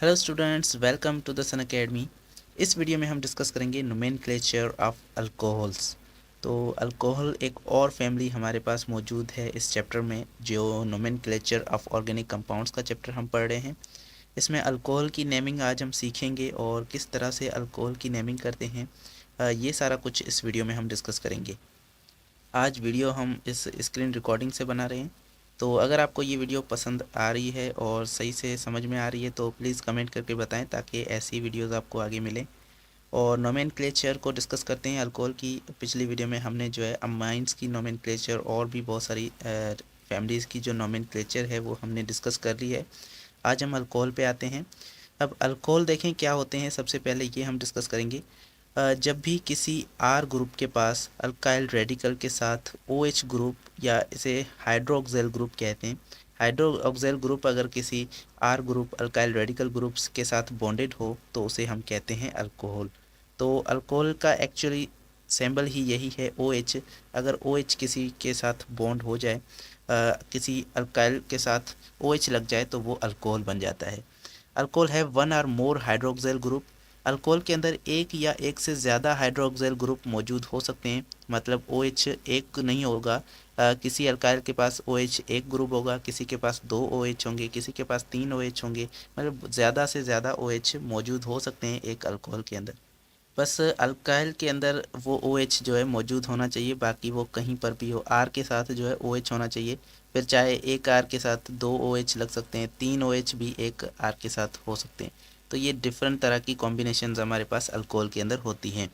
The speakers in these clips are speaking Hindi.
Hello students, welcome to the Sun Academy. इस वीडियो में हम डिस्कस करेंगे नोमेनक्लेचर ऑफ अल्कोहल्स। तो अल्कोहल एक और फैमिली हमारे पास मौजूद है इस चैप्टर में, जो नोमेनक्लेचर ऑफ ऑर्गेनिक कंपाउंड्स का चैप्टर हम पढ़ रहे हैं। इसमें अल्कोहल की नेमिंग आज हम सीखेंगे और किस तरह से अल्कोहल की नेमिंग करते हैं, ये सारा कुछ इस वीडियो में हम डिस्कस करेंगे। आज वीडियो हम इस स्क्रीन रिकॉर्डिंग से बना रहे हैं। तो अगर आपको ये वीडियो पसंद आ रही है और सही से समझ में आ रही है तो प्लीज़ कमेंट करके बताएं, ताकि ऐसी वीडियोस आपको आगे मिलें। और नोमेनक्लेचर को डिस्कस करते हैं अल्कोहल की। पिछली वीडियो में हमने जो है अमाइंस की नोमेनक्लेचर और भी बहुत सारी फैमिलीज़ की जो नोमेनक्लेचर है वो हमने डिस्कस कर ली है। आज हम अल्कोहल पे आते हैं। अब अल्कोहल देखें क्या होते हैं, सबसे पहले ये हम डिस्कस करेंगे। जब भी किसी आर ग्रुप के पास अल्काइल रेडिकल के साथ OH ग्रुप, या इसे हाइड्रोक्सिल ग्रुप कहते हैं, हाइड्रोक्सिल ग्रुप अगर किसी R group alkyl radical groups के साथ बॉन्डेड हो तो उसे हम कहते हैं अल्कोहल। तो अल्कोहल का एक्चुअली सिंबल ही यही है, OH। अगर OH किसी के साथ बॉन्ड हो जाए, किसी अल्काइल के साथ OH लग जाए तो वो अल्कोहल बन जाता है। अल्कोहल है वन और मोर हाइड्रोक्सिल ग्रुप। अल्कोहल के अंदर एक या एक से ज़्यादा हाइड्रोक्सिल ग्रुप मौजूद हो सकते हैं, मतलब OH एक नहीं होगा। किसी अल्काइल के पास OH एक ग्रुप होगा, किसी के पास दो OH होंगे, किसी के पास तीन OH होंगे। मतलब ज़्यादा से ज़्यादा OH मौजूद हो सकते हैं एक अल्कोहल के अंदर। बस अल्काइल के अंदर वो OH जो है मौजूद होना चाहिए, बाकी वो कहीं पर भी हो। आर के साथ जो है OH होना चाहिए। फिर चाहे एक आर के साथ दो OH लग सकते हैं, तीन OH भी एक आर के साथ हो सकते हैं। तो ये डिफरेंट तरह की कॉम्बिनेशंस हमारे पास अल्कोहल के अंदर होती हैं।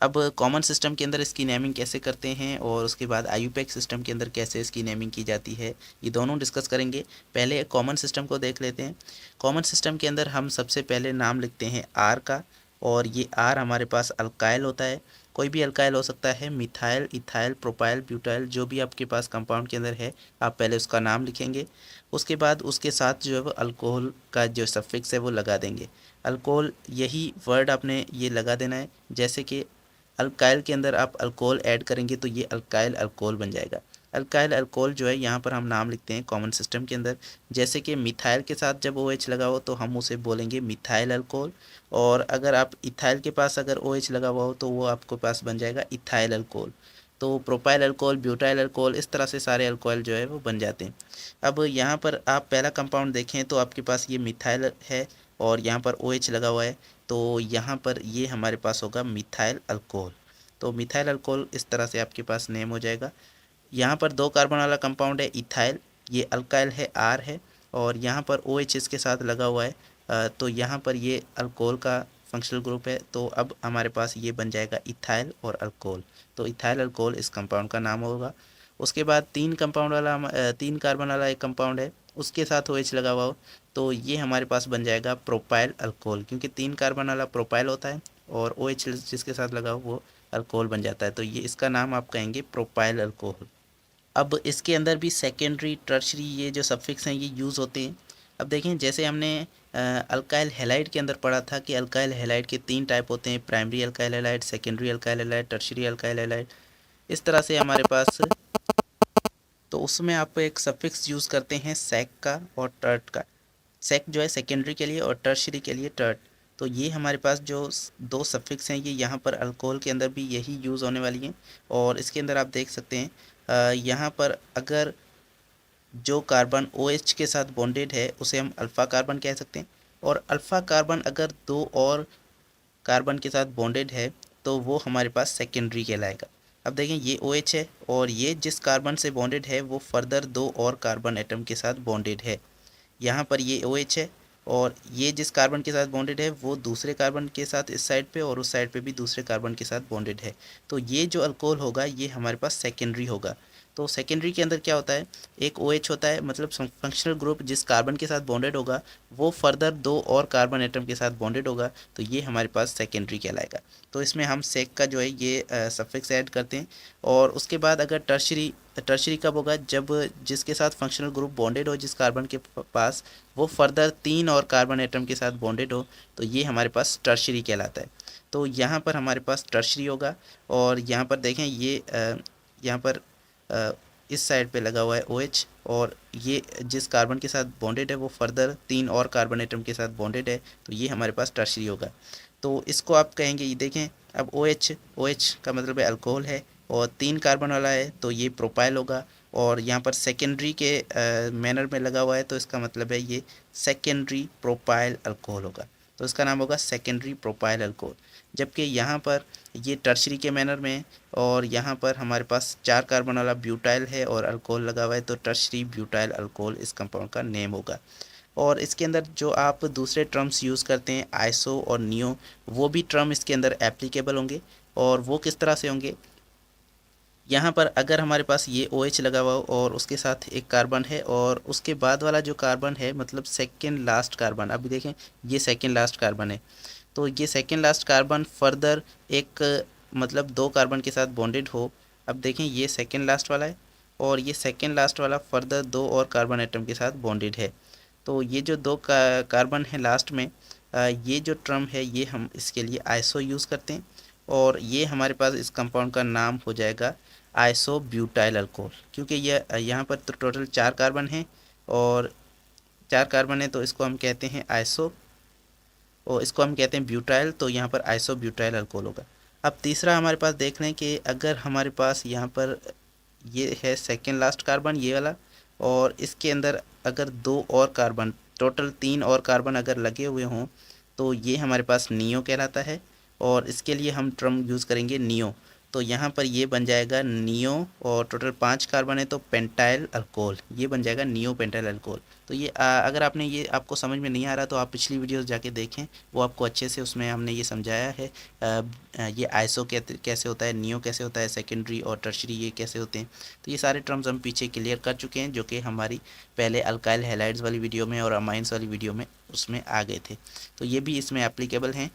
अब कॉमन सिस्टम के अंदर इसकी नेमिंग कैसे करते हैं और उसके बाद आयुपेक सिस्टम के अंदर कैसे इसकी नेमिंग की जाती है, ये दोनों डिस्कस करेंगे। पहले कॉमन सिस्टम को देख लेते हैं। कॉमन सिस्टम के अंदर हम सबसे पहले नाम लिखते हैं आर का, और ये आर हमारे पास अल्काइल होता है। कोई भी अल्काइल हो सकता है, मिथाइल, इथाइल, प्रोपाइल, ब्यूटाइल, जो भी आपके पास कंपाउंड के अंदर है, आप पहले उसका नाम लिखेंगे। उसके बाद उसके साथ जो है वो अल्कोहल का जो सफिक्स है वो लगा देंगे। अल्कोहल यही वर्ड आपने ये लगा देना है। जैसे कि अल्काइल के अंदर आप अल्कोहल ऐड करेंगे तो ये अल्काइल अल्कोहल बन जाएगा। अल्काइल अल्कोहल जो है यहाँ पर हम नाम लिखते हैं कॉमन सिस्टम के अंदर। जैसे कि मिथाइल के साथ जब OH लगा हो तो हम उसे बोलेंगे मिथाइल अल्कोहल। और अगर आप इथाइल के पास अगर OH लगा हुआ हो तो वो आपके पास बन जाएगा इथाइल अल्कोहल। तो प्रोपाइल अल्कोहल, ब्यूटाइल अल्कोहल, इस तरह से सारे अल्कोहल जो है वो बन जाते हैं। अब यहाँ पर आप पहला कंपाउंड देखें तो आपके पास ये मिथाइल है और यहाँ पर OH लगा हुआ है, तो यहाँ पर ये हमारे पास होगा मिथाइल अल्कोहल। तो मिथाइल अल्कोहल इस तरह से आपके पास नेम हो जाएगा। यहाँ पर दो कार्बन वाला कंपाउंड है इथाइल, ये अल्काइल है, आर है, और यहाँ पर OH इसके साथ लगा हुआ है। तो यहाँ पर ये अल्कोहल का फंक्शनल ग्रुप है। तो अब हमारे पास ये बन जाएगा इथाइल और अल्कोहल। तो इथाइल अल्कोहल इस कंपाउंड का नाम होगा। उसके बाद तीन कार्बन वाला एक कंपाउंड है, उसके साथ OH लगा हुआ हो तो ये हमारे पास बन जाएगा प्रोपाइल अल्कोहल, क्योंकि तीन कार्बन वाला प्रोपाइल होता है और OH जिसके साथ लगा हो वो अल्कोहल बन जाता है। तो ये इसका नाम आप कहेंगे प्रोपाइल अल्कोहल। अब इसके अंदर भी सेकेंडरी, टर्शरी, ये जो सफिक्स हैं ये यूज़ होते हैं। अब देखें, जैसे हमने अल्काइल हैलाइड के अंदर पढ़ा था कि अल्काइल हैलाइड के तीन टाइप होते हैं, primary alkyl halide, secondary alkyl halide, tertiary alkyl halide. इस तरह से हमारे पास, तो उसमें आप एक सफिक्स यूज़ करते हैं सेक का और टर्ट का। सेक जो है सेकेंडरी के लिए और टर्शरी के लिए टर्ट। तो ये हमारे पास जो दो सफिक्स हैं ये यहाँ पर अल्कोहल के अंदर भी यही यूज़ होने वाली हैं। और इसके अंदर आप देख सकते हैं, यहाँ पर अगर जो कार्बन OH के साथ बॉन्डेड है उसे हम अल्फ़ा कार्बन कह सकते हैं, और अल्फ़ा कार्बन अगर दो और कार्बन के साथ बॉन्डेड है तो वो हमारे पास सेकेंडरी कहलाएगा। अब देखें, ये OH है और ये जिस कार्बन से बॉन्डेड है वो फर्दर दो और कार्बन एटम के साथ बॉन्डेड है। यहाँ पर ये OH है और ये जिस कार्बन के साथ बॉन्डेड है वो दूसरे कार्बन के साथ इस साइड पे और उस साइड पे भी दूसरे कार्बन के साथ बॉन्डेड है। तो ये जो अल्कोहल होगा ये हमारे पास सेकेंडरी होगा। तो सेकेंडरी के अंदर क्या होता है, एक OH होता है, मतलब फंक्शनल ग्रुप जिस कार्बन के साथ बॉन्डेड होगा वो फर्दर दो और कार्बन एटम के साथ बॉन्डेड होगा, तो ये हमारे पास सेकेंडरी कहलाएगा। तो इसमें हम सेक का जो है ये सफिक्स ऐड करते हैं। और उसके बाद अगर टर्शरी, टर्शरी कब होगा, जब जिसके साथ फंक्शनल ग्रुप बॉन्डेड हो जिस कार्बन के पास वो फर्दर तीन और कार्बन एटम के साथ बॉन्डेड हो, तो ये हमारे पास टर्शरी कहलाता है। तो यहाँ पर हमारे पास टर्शरी होगा। और यहाँ पर देखें, ये यहाँ पर इस साइड पे लगा हुआ है OH और ये जिस कार्बन के साथ बॉन्डेड है वो फर्दर 3 और कार्बन एटम के साथ बॉन्डेड है, तो ये हमारे पास टर्शरी होगा। तो इसको आप कहेंगे, ये देखें अब OH का मतलब है अल्कोहल है और 3 कार्बन वाला है तो ये प्रोपाइल होगा, और यहाँ पर सेकेंडरी के मैनर में लगा हुआ है तो इसका मतलब है ये सेकेंडरी प्रोपाइल अल्कोहल होगा, तो इसका नाम होगा सेकेंडरी प्रोपाइल अल्कोहल। जबकि यहाँ पर ये टर्शरी के मैनर में और यहाँ पर हमारे पास 4 कार्बन वाला ब्यूटाइल है और अल्कोहल लगा हुआ है, तो टर्शरी ब्यूटाइल अल्कोहल इस कंपाउंड का नेम होगा। और इसके अंदर जो आप दूसरे टर्म्स यूज़ करते हैं आइसो और नियो, वो भी टर्म इसके अंदर एप्लीकेबल होंगे। और वो किस तरह से होंगे, यहाँ पर अगर हमारे पास ये OH लगा हुआ हो और उसके साथ एक कार्बन है और उसके बाद वाला जो कार्बन है मतलब सेकेंड लास्ट कार्बन, अभी देखें ये सेकेंड लास्ट कार्बन है, तो ये सेकेंड लास्ट कार्बन फर्दर एक मतलब 2 कार्बन के साथ बॉन्डेड हो। अब देखें ये सेकेंड लास्ट वाला है और ये सेकेंड लास्ट वाला फर्दर 2 और कार्बन एटम के साथ बॉन्डेड है, तो ये जो 2 कार्बन है लास्ट में, ये जो टर्म है ये हम इसके लिए आइसो यूज़ करते हैं और ये हमारे पास इस कंपाउंड का नाम हो जाएगा आइसो ब्यूटाइल अल्कोहल, क्योंकि ये यहाँ पर तो टोटल 4 कार्बन हैं और 4 कार्बन है तो इसको हम कहते हैं आइसो और इसको हम कहते हैं ब्यूटाइल, तो यहाँ पर आइसो ब्यूटाइल अल्कोहल होगा। अब तीसरा हमारे पास देख लें कि अगर हमारे पास यहाँ पर ये है सेकेंड लास्ट कार्बन ये वाला और इसके अंदर अगर 2 और कार्बन, टोटल 3 और कार्बन अगर लगे हुए हों तो ये हमारे पास नियो कहलाता है और इसके लिए हम टर्म यूज़ करेंगे नियो। तो यहाँ पर ये बन जाएगा नियो और टोटल 5 कार्बन है तो पेंटाइल अल्कोहल, ये बन जाएगा नियो पेंटाइल अल्कोहल। तो ये अगर आपने ये आपको समझ में नहीं आ रहा तो आप पिछली वीडियोस जाके देखें, वो आपको अच्छे से उसमें हमने ये समझाया है। ये आइसो कैसे होता है, नियो कैसे होता है, सेकेंडरी और टर्शरी ये कैसे होते हैं, तो ये सारे टर्म्स हम पीछे क्लियर कर चुके हैं जो कि हमारी पहले अल्काइल हैलाइड्स वाली वीडियो में और अमाइंस वाली वीडियो में उसमें आ गए थे, तो ये भी इसमें एप्लीकेबल हैं।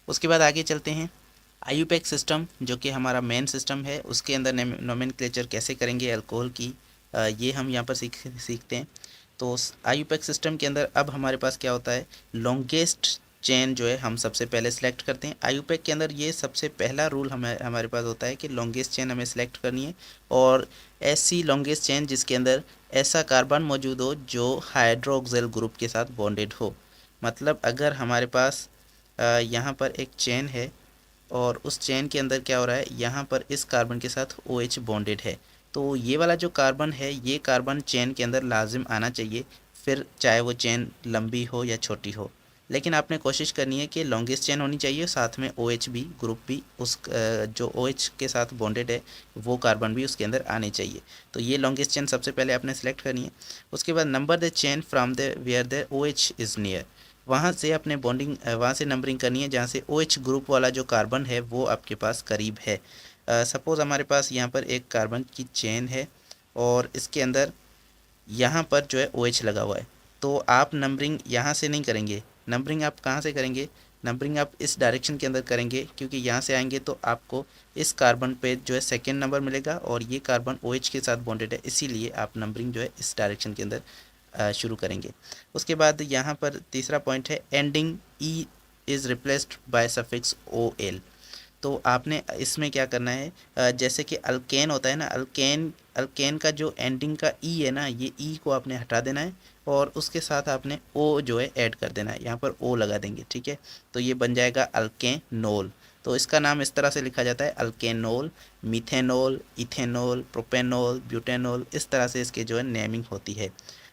उसके बाद आगे चलते हैं आईयूपैक सिस्टम, जो कि हमारा मेन सिस्टम है, उसके अंदर नोमेनक्लेचर कैसे करेंगे अल्कोहल की, ये हम यहाँ पर सीखते हैं। तो आईयूपैक सिस्टम के अंदर अब हमारे पास क्या होता है, लॉन्गेस्ट चेन जो है हम सबसे पहले सिलेक्ट करते हैं। आईयूपैक के अंदर ये सबसे पहला रूल हमारे पास होता है कि लॉन्गेस्ट चेन हमें सिलेक्ट करनी है और ऐसी लॉन्गेस्ट चेन जिसके अंदर ऐसा कार्बन मौजूद हो जो हाइड्रोक्सिल ग्रुप के साथ बॉन्डेड हो। मतलब अगर हमारे पास यहाँ पर एक चेन है और उस चेन के अंदर क्या हो रहा है, यहाँ पर इस कार्बन के साथ OH बॉन्डेड है, तो ये वाला जो कार्बन है ये कार्बन चेन के अंदर लाजिम आना चाहिए, फिर चाहे वो चेन लंबी हो या छोटी हो। लेकिन आपने कोशिश करनी है कि लॉन्गेस्ट चेन होनी चाहिए, साथ में OH भी ग्रुप भी उस जो OH के साथ बॉन्डेड है वो कार्बन भी उसके अंदर आने चाहिए। तो ये लॉन्गेस्ट चेन सबसे पहले आपने सेलेक्ट करनी है। उसके बाद number the chain from the where the OH is near, वहाँ से अपने बॉन्डिंग वहाँ से नंबरिंग करनी है जहाँ से OH ग्रुप वाला जो कार्बन है वो आपके पास करीब है। सपोज़ हमारे पास यहाँ पर एक कार्बन की चेन है और इसके अंदर यहाँ पर जो है OH लगा हुआ है, तो आप नंबरिंग यहाँ से नहीं करेंगे, नंबरिंग आप कहाँ से करेंगे, नंबरिंग आप इस डायरेक्शन के अंदर करेंगे, क्योंकि यहाँ से आएंगे तो आपको इस कार्बन पे जो है सेकेंड नंबर मिलेगा और ये कार्बन OH के साथ बॉन्डेड है, इसीलिए आप नंबरिंग जो है इस डायरेक्शन के अंदर शुरू करेंगे। उसके बाद यहाँ पर तीसरा पॉइंट है ending E is replaced by suffix OL। तो आपने इसमें क्या करना है, जैसे कि अल्केन होता है ना, अल्केन का जो एंडिंग का ई है ना, ये ई को आपने हटा देना है और उसके साथ आपने ओ जो है ऐड कर देना है, यहाँ पर ओ लगा देंगे, ठीक है। तो ये बन जाएगा अल्केनोल। तो इसका नाम इस तरह से लिखा जाता है अल्केनोल, मिथेनोल, इथेनोल, प्रोपेनोल, ब्यूटेनोल, इस तरह से इसके जो है नेमिंग होती है।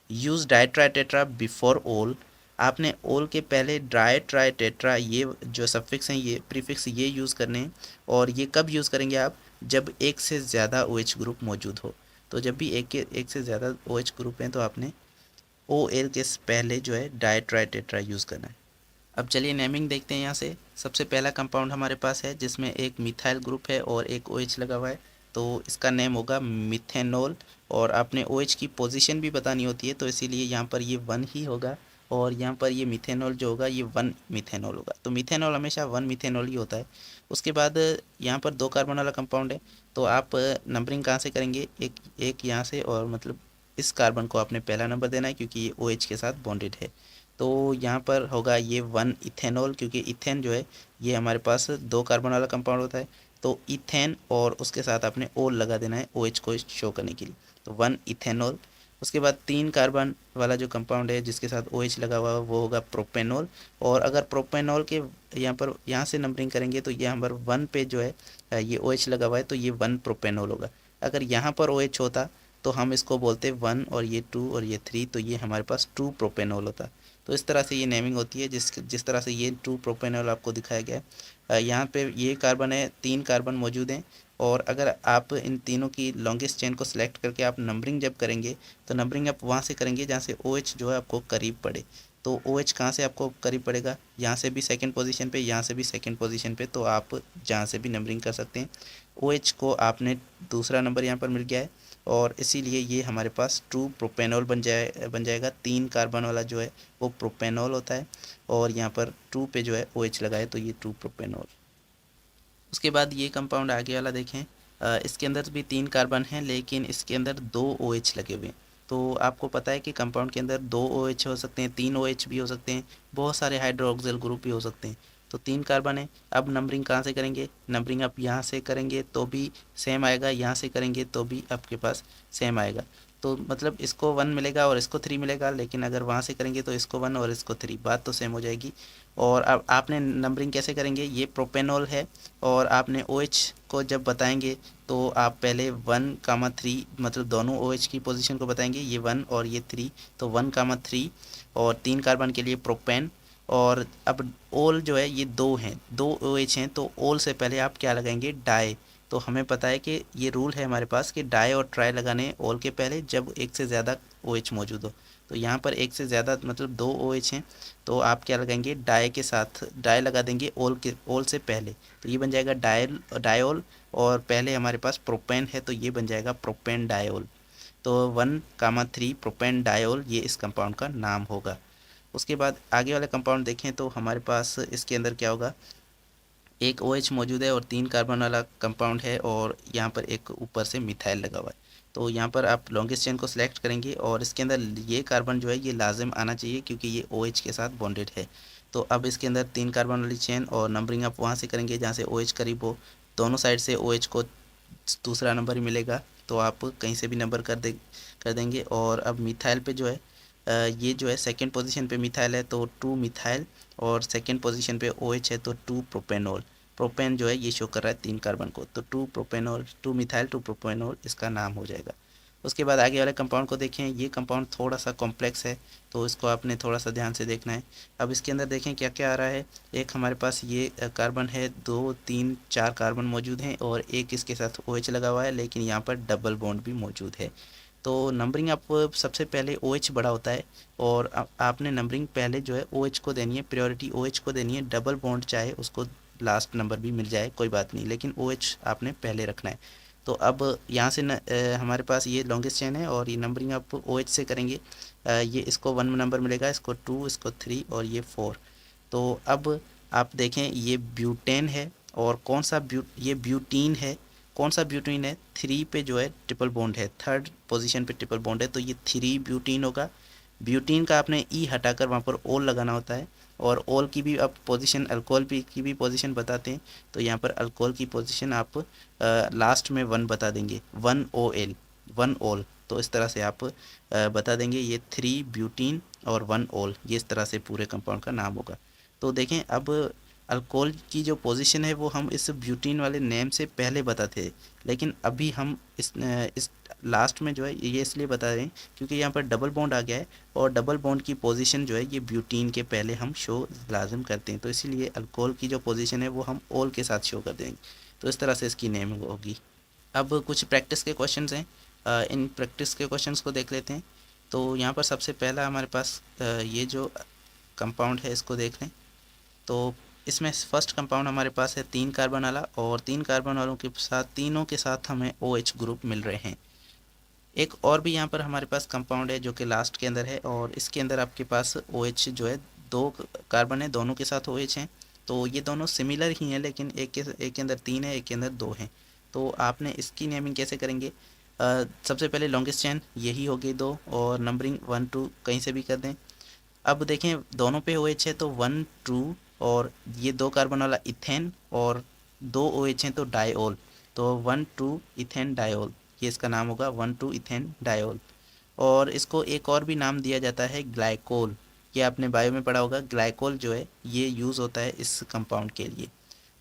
यूज़ डाइट्राइटेट्रा बिफोर ओल, आपने ओल के पहले ड्राई ट्राई टेट्रा ये जो सफिक्स हैं ये प्रीफिक्स ये यूज़ करने हैं। और ये कब यूज़ करेंगे आप, जब एक से ज़्यादा OH ग्रुप मौजूद हो। तो जब भी एक से ज़्यादा OH ग्रुप हैं तो आपने OL के पहले जो है डाई ट्राई टेट्रा यूज़ करना है। अब चलिए नेमिंग देखते हैं। यहाँ से सबसे पहला कंपाउंड हमारे पास है जिसमें एक मिथाइल ग्रुप है और एक OH लगा हुआ है, तो इसका नेम होगा मिथेनॉल। और आपने OH की पोजीशन भी बतानी होती है, तो इसीलिए यहाँ पर ये 1 ही होगा और यहाँ पर ये मिथेनॉल जो होगा ये 1 मिथेनॉल होगा। तो मिथेनॉल हमेशा 1 मिथेनॉल ही होता है। उसके बाद यहाँ पर 2 कार्बन वाला कंपाउंड है, तो आप नंबरिंग कहाँ से करेंगे, एक यहाँ से, और मतलब इस कार्बन को आपने पहला नंबर देना है क्योंकि ये OH के साथ बॉन्डेड है। तो यहाँ पर होगा ये 1 इथेनॉल, क्योंकि इथेन जो है ये हमारे पास 2 कार्बन वाला कंपाउंड होता है, तो इथेन और उसके साथ आपने ओल लगा देना है OH को शो करने के लिए, तो 1 इथेनॉल। उसके बाद 3 कार्बन वाला जो कंपाउंड है जिसके साथ OH लगा हुआ है वो होगा प्रोपेनॉल। और अगर प्रोपेनॉल के यहाँ से नंबरिंग करेंगे तो यहाँ पर 1 पे जो है ये OH लगा हुआ है तो ये 1 प्रोपेनॉल होगा। अगर यहाँ पर OH होता तो हम इसको बोलते 1 और ये 2 और ये 3, तो ये हमारे पास 2 प्रोपेनॉल होता। तो इस तरह से ये नेमिंग होती है। जिस तरह से ये 2 प्रोपेनॉल आपको दिखाया गया है, यहाँ पे ये कार्बन है, 3 कार्बन मौजूद हैं। और अगर आप इन तीनों की लॉन्गेस्ट चेन को सिलेक्ट करके आप नंबरिंग जब करेंगे तो नंबरिंग आप वहाँ से करेंगे जहाँ से OH जो है आपको करीब पड़े। तो OH कहाँ से आपको करीब पड़ेगा, यहाँ से भी सेकंड पोजीशन पे, यहाँ से भी सेकंड पोजीशन पे, तो आप जहाँ से भी नंबरिंग कर सकते हैं। OH को आपने दूसरा नंबर यहाँ पर मिल गया है और इसीलिए ये हमारे पास 2 प्रोपेनॉल बन जाएगा। 3 कार्बन वाला जो है वो प्रोपेनॉल होता है और यहाँ पर 2 पे जो है OH लगा है तो ये 2 प्रोपेनॉल। उसके बाद ये कंपाउंड आगे वाला देखें, इसके अंदर भी 3 कार्बन हैं लेकिन इसके अंदर 2 OH लगे हुए हैं। तो आपको पता है कि कंपाउंड के अंदर 2 OH हो सकते हैं, 3 OH भी हो सकते हैं, बहुत सारे हाइड्रोक्सिल ग्रुप भी हो सकते हैं। तो 3 कार्बन है। अब नंबरिंग कहाँ से करेंगे, नंबरिंग आप यहाँ से करेंगे तो भी सेम आएगा, यहाँ से करेंगे तो भी आपके पास सेम आएगा। तो मतलब इसको 1 मिलेगा और इसको 3 मिलेगा, लेकिन अगर वहाँ से करेंगे तो इसको 1 और इसको 3, बात तो सेम हो जाएगी। और अब आपने नंबरिंग कैसे करेंगे, ये प्रोपेनॉल है और आपने OH को जब बताएंगे तो आप पहले 1,3 मतलब दोनों OH की पोजीशन को बताएंगे, ये 1 और ये 3, तो 1,3 और 3 कार्बन के लिए प्रोपेन। और अब ओल जो है ये 2 हैं, 2 OH हैं, तो ओल से पहले आप क्या लगाएंगे, डाई। तो हमें पता है कि ये रूल है हमारे पास कि डाई और ट्राई लगाने ओल के पहले जब एक से ज़्यादा OH मौजूद हो। तो यहाँ पर एक से ज़्यादा मतलब 2 OH हैं, तो आप क्या लगाएंगे, डाई के साथ डाई लगा देंगे ओल से पहले, तो ये बन जाएगा डायोल। और पहले हमारे पास प्रोपेन है तो ये बन जाएगा प्रोपेन डायोल। तो 1,3 प्रोपेन डायोल ये इस कंपाउंड का नाम होगा। उसके बाद आगे वाला कंपाउंड देखें तो हमारे पास इसके अंदर क्या होगा, एक OH मौजूद है और 3 कार्बन वाला कंपाउंड है और यहाँ पर एक ऊपर से मिथाइल लगा हुआ है। तो यहाँ पर आप लॉन्गेस्ट चेन को सिलेक्ट करेंगे और इसके अंदर ये कार्बन जो है ये लाजिम आना चाहिए क्योंकि ये OH के साथ बॉन्डेड है। तो अब इसके अंदर 3 कार्बन वाली चेन और नंबरिंग आप वहाँ से करेंगे जहाँ से OH करीब हो, दोनों साइड से OH को दूसरा नंबर ही मिलेगा, तो आप कहीं से भी नंबर कर देंगे। और अब मिथाइल पे जो है ये जो है सेकंड पोजीशन पे मिथाइल है तो 2 मिथाइल, और सेकंड पोजीशन पे OH है तो 2 प्रोपेनॉल। प्रोपेन जो है ये शो कर रहा है 3 कार्बन को, तो 2 प्रोपेनॉल, 2 मिथाइल 2 प्रोपेनॉल इसका नाम हो जाएगा। उसके बाद आगे वाले कंपाउंड को देखें, ये कंपाउंड थोड़ा सा कॉम्प्लेक्स है तो इसको आपने थोड़ा सा ध्यान से देखना है। अब इसके अंदर देखें क्या क्या आ रहा है, एक हमारे पास ये कार्बन है, 2 3 4 कार्बन मौजूद हैं और एक इसके साथ OH लगा हुआ है, लेकिन यहाँ पर डबल बॉन्ड भी मौजूद है। तो नंबरिंग आप सबसे पहले OH बड़ा होता है और आपने नंबरिंग पहले जो है OH को देनी है, प्रायोरिटी OH को देनी है। डबल बॉन्ड चाहे उसको लास्ट नंबर भी मिल जाए कोई बात नहीं, लेकिन OH आपने पहले रखना है। तो अब यहाँ से हमारे पास ये लॉन्गेस्ट चेन है और ये नंबरिंग आप OH से करेंगे, ये इसको 1 नंबर मिलेगा, इसको 2, इसको 3 और ये 4। तो अब आप देखें ये ब्यूटेन है और कौन सा ये ब्यूटीन है, कौन सा ब्यूटीन है, 3 पे जो है ट्रिपल बॉन्ड है, थर्ड पोजीशन पे ट्रिपल बॉन्ड है तो ये 3 ब्यूटीन होगा। ब्यूटीन का आपने ई हटाकर वहाँ पर ओल लगाना होता है और ओल की भी आप पोजीशन, अल्कोहल की भी पोजीशन बताते हैं, तो यहाँ पर अल्कोहल की पोजीशन आप लास्ट में 1 बता देंगे, 1 OL 1 ओल। तो इस तरह से आप बता देंगे ये 3 ब्यूटीन और 1 ओल, ये इस तरह से पूरे कंपाउंड का नाम होगा। तो देखें अब अल्कोहल की जो पोजीशन है वो हम इस ब्यूटीन वाले नेम से पहले बताते थे, लेकिन अभी हम इस लास्ट में जो है ये इसलिए बता रहे हैं क्योंकि यहाँ पर डबल बॉन्ड आ गया है और डबल बॉन्ड की पोजीशन जो है ये ब्यूटीन के पहले हम शो लाजिम करते हैं, तो इसीलिए अल्कोहल की जो पोजीशन है वो हम ओल के साथ शो कर देंगे। तो इस तरह से इसकी नेमिंग होगी। अब कुछ प्रैक्टिस के क्वेश्चंस हैं, इन प्रैक्टिस के क्वेश्चंस को देख लेते हैं। तो यहाँ पर सबसे पहला हमारे पास ये जो कंपाउंड है इसको देख लें। तो इसमें फर्स्ट कंपाउंड हमारे पास है 3 कार्बन वाला और 3 कार्बन वालों के साथ, तीनों के साथ हमें OH ग्रुप मिल रहे हैं। एक और भी यहाँ पर हमारे पास कंपाउंड है जो कि लास्ट के अंदर है और इसके अंदर आपके पास OH जो है 2 कार्बन है, दोनों के साथ OH हैं। तो ये दोनों सिमिलर ही हैं लेकिन एक के अंदर 3 है, एक के अंदर 2 हैं। तो आपने इसकी नेमिंग कैसे करेंगे, सबसे पहले लॉन्गेस्ट चेन यही होगी 2 और नंबरिंग 1 2 कहीं से भी कर दें। अब देखें दोनों पे OH है तो 1 2 और ये 2 कार्बन वाला इथेन और 2 OH हैं तो डायोल, तो 1 2 इथेन डायोल, ये इसका नाम होगा 1 2 इथेन डायोल। और इसको एक और भी नाम दिया जाता है ग्लाइकोल। ये आपने बायो में पढ़ा होगा, ग्लाइकोल जो है ये यूज़ होता है इस कंपाउंड के लिए।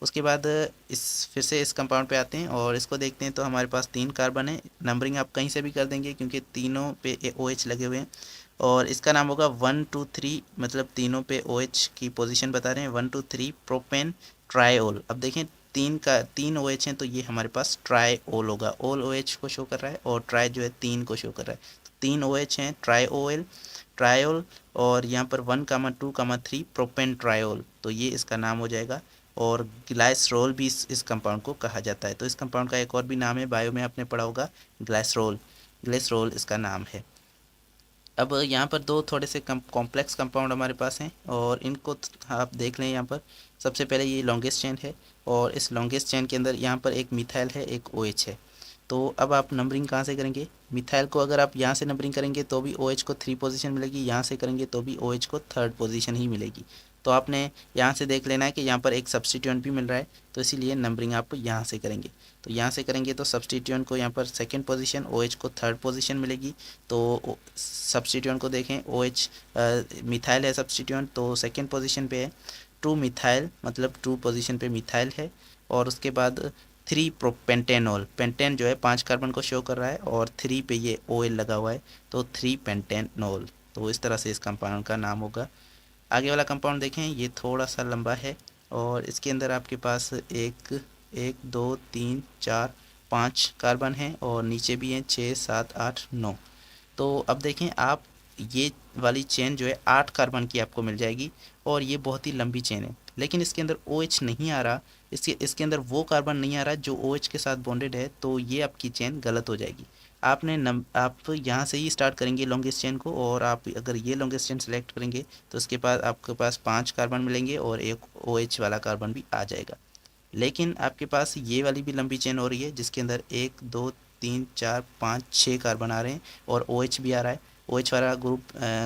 उसके बाद इस फिर से इस कंपाउंड पे आते हैं और इसको देखते हैं। तो हमारे पास 3 कार्बन है, नंबरिंग आप कहीं से भी कर देंगे क्योंकि तीनों पे OH लगे हुए हैं। और इसका नाम होगा 1 2 3, मतलब तीनों पे OH की पोजीशन बता रहे हैं, 1 2 3 प्रोपेन ट्राइओल। अब देखें 3 OH हैं तो ये हमारे पास ट्राइओल होगा। ओल OH को शो कर रहा है और ट्राई जो है 3 को शो कर रहा है। तो 3 OH हैं, ट्राइओल। और यहाँ पर 1, 2, 3 प्रोपेन ट्राइओल, तो ये इसका नाम हो जाएगा। और ग्लाइसरोल भी इस कंपाउंड को कहा जाता है। तो इस कंपाउंड का एक और भी नाम है, बायो में आपने पढ़ा होगा, ग्लाइसरोल इसका नाम है। अब यहाँ पर दो थोड़े से कॉम्प्लेक्स कंपाउंड हमारे पास हैं और इनको आप देख लें। यहाँ पर सबसे पहले ये लॉन्गेस्ट चेन है और इस लॉन्गेस्ट चेन के अंदर यहाँ पर एक मिथाइल है, एक OH है। तो अब आप नंबरिंग कहाँ से करेंगे? मिथाइल को अगर आप यहाँ से नंबरिंग करेंगे तो भी OH को 3 पोजीशन मिलेगी, यहाँ से करेंगे तो भी OH को 3rd पोजीशन ही मिलेगी। तो आपने यहाँ से देख लेना है कि यहाँ पर एक सब्स्टिट्यूएंट भी मिल रहा है, तो इसीलिए नंबरिंग आप यहाँ से करेंगे। तो यहाँ से करेंगे तो सब्स्टिट्यूएंट को यहाँ पर 2nd पोजीशन, OH को 3rd पोजीशन मिलेगी। तो सब्स्टिट्यूएंट को देखें, OH मिथाइल है सब्स्टिट्यूएंट, तो 2nd पोजीशन पे है। 2 मिथाइल मतलब 2 पोजीशन पे मिथाइल है। और उसके बाद 3 पेंटेनॉल, पेंटेन जो है 5 कार्बन को शो कर रहा है और 3 पे ये OL लगा हुआ है, तो 3 पेंटेनॉल। तो इस तरह से इस कंपाउंड का नाम होगा। आगे वाला कंपाउंड देखें, ये थोड़ा सा लंबा है और इसके अंदर आपके पास एक 2 3 4 5 कार्बन हैं और नीचे भी हैं 6 7 8 9। तो अब देखें आप, ये वाली चेन जो है 8 कार्बन की आपको मिल जाएगी और ये बहुत ही लंबी चेन है, लेकिन इसके अंदर OH नहीं आ रहा, इसके अंदर वो कार्बन नहीं आ रहा जो OH के साथ बॉन्डेड है, तो ये आपकी चेन गलत हो जाएगी। आप यहाँ से ही स्टार्ट करेंगे लॉन्गेस्ट चेन को, और आप अगर ये लॉन्गेस्ट चेन सेलेक्ट करेंगे तो उसके बाद आपके पास 5 कार्बन मिलेंगे और एक OH वाला कार्बन भी आ जाएगा। लेकिन आपके पास ये वाली भी लंबी चेन हो रही है जिसके अंदर 1 2 3 4 5 6 कार्बन आ रहे हैं और OH भी आ रहा है, OH वाला ग्रुप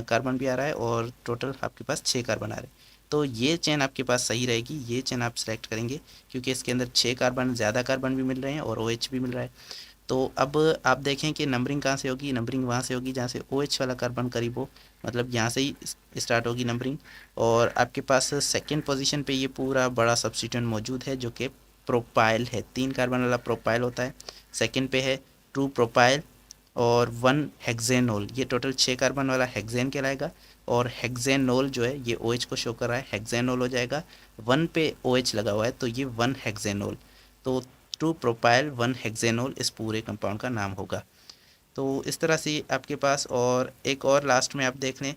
कार्बन भी आ रहा है और टोटल आपके पास 6 कार्बन आ रहे हैं। तो ये चेन आपके पास सही रहेगी, ये चेन आप सेलेक्ट करेंगे क्योंकि इसके अंदर 6 कार्बन, ज़्यादा कार्बन भी मिल रहे हैं और OH भी मिल रहा है। तो अब आप देखें कि नंबरिंग कहाँ से होगी? नंबरिंग वहाँ से होगी जहाँ से OH वाला कार्बन करीब हो, मतलब यहाँ से ही स्टार्ट होगी नंबरिंग। और आपके पास 2nd पोजीशन पे ये पूरा बड़ा सब्स्टिट्यूएंट मौजूद है जो कि प्रोपाइल है, 3 कार्बन वाला प्रोपाइल होता है। 2nd पे है 2 प्रोपाइल और 1 हेक्सेनोल, ये टोटल 6 कार्बन वाला हेक्सेन कहलाएगा। और हेक्सेनोल जो है ये OH को शो कर रहा है, हेक्सेनोल हो जाएगा। 1 पे OH लगा हुआ है तो ये 1 हेक्सेनोल। तो 2 प्रोपाइल 1 हेक्सेनोल इस पूरे कंपाउंड का नाम होगा। तो इस तरह से आपके पास, और एक और लास्ट में आप देख लें,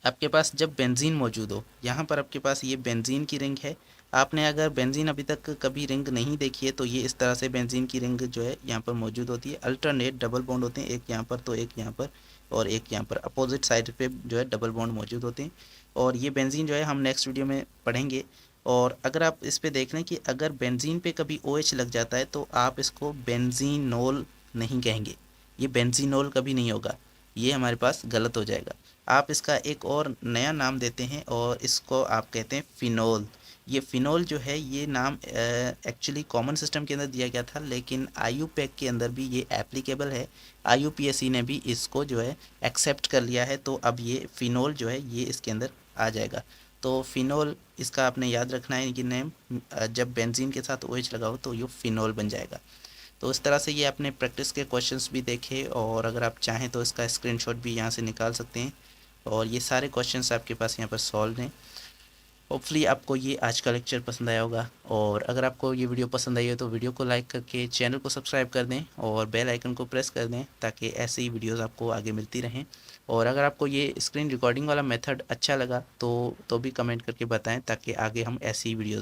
आपके पास जब बेंजीन मौजूद हो, यहाँ पर आपके पास ये बेंजीन की रिंग है। आपने अगर बेंजीन अभी तक कभी रिंग नहीं देखी है तो ये इस तरह से बेंजीन की रिंग जो है यहाँ पर मौजूद होती है। अल्टरनेट डबल बॉन्ड होते हैं, एक यहाँ पर तो एक यहाँ पर और एक यहाँ पर, अपोजिट साइड पे जो है डबल बॉन्ड मौजूद होते हैं। और ये बेंजीन जो है हम नेक्स्ट वीडियो में पढ़ेंगे। और अगर आप इस पे देख लें कि अगर बेंजीन पे कभी OH लग जाता है तो आप इसको बेंजीनोल नहीं कहेंगे, ये बेंजीनोल कभी नहीं होगा, ये हमारे पास गलत हो जाएगा। आप इसका एक और नया नाम देते हैं और इसको आप कहते हैं फिनोल। ये फिनोल जो है ये नाम एक्चुअली कॉमन सिस्टम के अंदर दिया गया था, लेकिन IUPAC के अंदर भी ये एप्लीकेबल है। IUPAC ने भी इसको जो है एक्सेप्ट कर लिया है, तो अब ये फिनोल जो है ये इसके अंदर आ जाएगा। तो फिनोल इसका आपने याद रखना है कि नेम, जब बेंजीन के साथ OH लगाओ तो ये फिनोल बन जाएगा। तो इस तरह से ये आपने प्रैक्टिस के क्वेश्चंस भी देखे, और अगर आप चाहें तो इसका स्क्रीनशॉट भी यहाँ से निकाल सकते हैं। और ये सारे क्वेश्चंस आपके पास यहाँ पर सॉल्व हैं। होपफुली आपको ये आज का लेक्चर पसंद आया होगा, और अगर आपको ये वीडियो पसंद आई हो तो वीडियो को लाइक करके चैनल को सब्सक्राइब कर दें और बेल आइकन को प्रेस कर दें ताकि ऐसे ही वीडियोस आपको आगे मिलती रहें। और अगर आपको ये स्क्रीन रिकॉर्डिंग वाला मेथड अच्छा लगा तो भी कमेंट करके बताएं ताकि आगे हम ऐसी ही वीडियोस